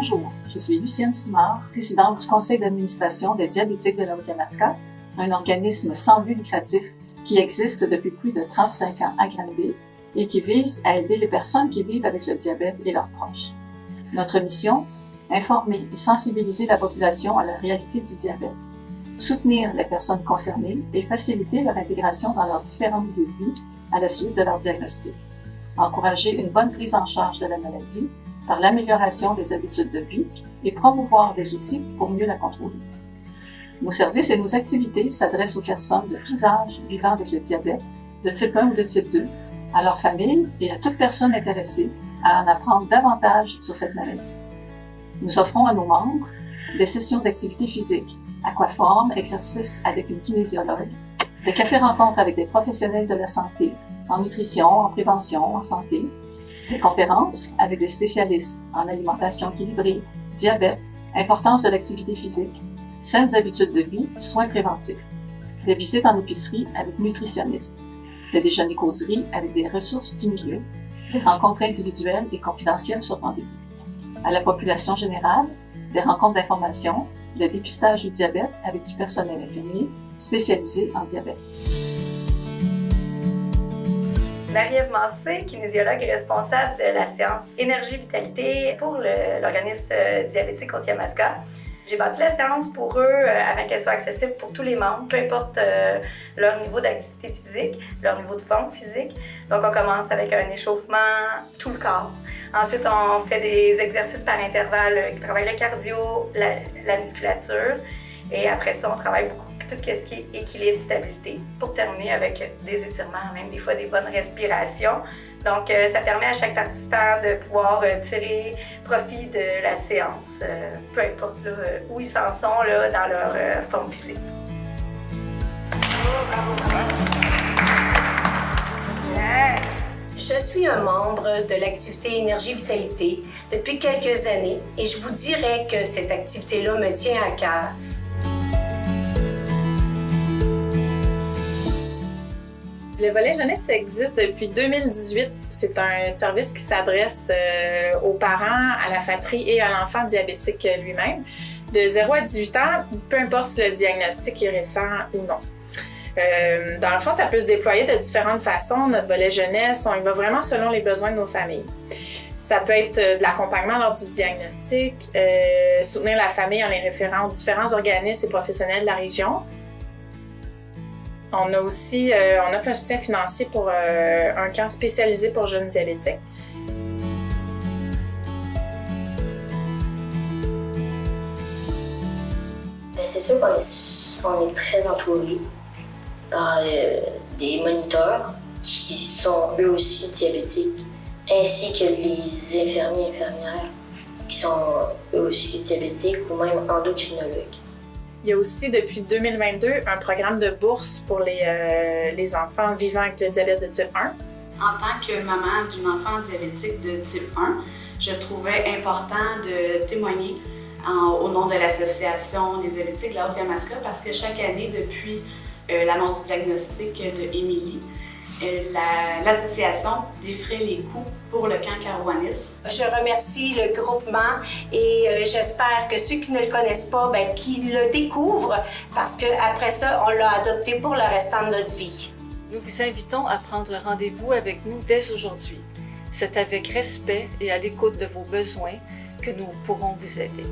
Bonjour, je suis Lucienne Simard, présidente du conseil d'administration des Diabétiques de la Haute-Yamaska, un organisme sans but lucratif qui existe depuis plus de 35 ans à Granby et qui vise à aider les personnes qui vivent avec le diabète et leurs proches. Notre mission, informer et sensibiliser la population à la réalité du diabète, soutenir les personnes concernées et faciliter leur intégration dans leurs différents milieux de vie à la suite de leur diagnostic, encourager une bonne prise en charge de la maladie par l'amélioration des habitudes de vie et promouvoir des outils pour mieux la contrôler. Nos services et nos activités s'adressent aux personnes de tous âges vivant avec le diabète, de type 1 ou de type 2, à leurs familles et à toute personne intéressée à en apprendre davantage sur cette maladie. Nous offrons à nos membres des sessions d'activité physique, aquaforme, exercices avec une kinésiologue, des cafés-rencontres avec des professionnels de la santé, en nutrition, en prévention, en santé, des conférences avec des spécialistes en alimentation équilibrée, diabète, importance de l'activité physique, saines habitudes de vie, soins préventifs, des visites en épicerie avec nutritionnistes, des déjeuners causeries avec des ressources du milieu, des rencontres individuelles et confidentielles sur rendez-vous. À la population générale, des rencontres d'information, de dépistage du diabète avec du personnel infirmier spécialisé en diabète. Marie-Ève Massé, kinésiologue et responsable de la séance Énergie-Vitalité pour l'organisme diabétique Haute-Yamaska. J'ai bâti la séance pour eux afin qu'elle soit accessible pour tous les membres, peu importe leur niveau d'activité physique, leur niveau de forme physique. Donc on commence avec un échauffement tout le corps. Ensuite, on fait des exercices par intervalle qui travaillent le cardio, la musculature. Et après ça, on travaille beaucoup tout ce qui est équilibre, stabilité, pour terminer avec des étirements, même des fois des bonnes respirations. Donc, ça permet à chaque participant de pouvoir tirer profit de la séance, peu importe là, où ils s'en sont là, dans leur forme physique. Je suis un membre de l'activité Énergie-Vitalité depuis quelques années et je vous dirais que cette activité-là me tient à cœur. Le volet jeunesse existe depuis 2018. C'est un service qui s'adresse aux parents, à la fratrie et à l'enfant diabétique lui-même. De 0 à 18 ans, peu importe si le diagnostic est récent ou non. Dans le fond, ça peut se déployer de différentes façons. Notre volet jeunesse, on y va vraiment selon les besoins de nos familles. Ça peut être de l'accompagnement lors du diagnostic, soutenir la famille en les référant aux différents organismes et professionnels de la région. On a aussi on offre un soutien financier pour un camp spécialisé pour jeunes diabétiques. C'est sûr qu'on est très entouré par des moniteurs qui sont eux aussi diabétiques, ainsi que les infirmiers et infirmières qui sont eux aussi diabétiques ou même endocrinologues. Il y a aussi, depuis 2022, un programme de bourse pour les enfants vivant avec le diabète de type 1. En tant que maman d'une enfant diabétique de type 1, je trouvais important de témoigner au nom de l'Association des diabétiques de la Haute-Yamaska parce que chaque année, depuis l'annonce du diagnostic de Émilie, l'association défrait les coûts pour le camp Carouanis. Je remercie le groupement et j'espère que ceux qui ne le connaissent pas, qu'ils le découvrent parce qu'après ça, on l'a adopté pour le restant de notre vie. Nous vous invitons à prendre rendez-vous avec nous dès aujourd'hui. C'est avec respect et à l'écoute de vos besoins que nous pourrons vous aider.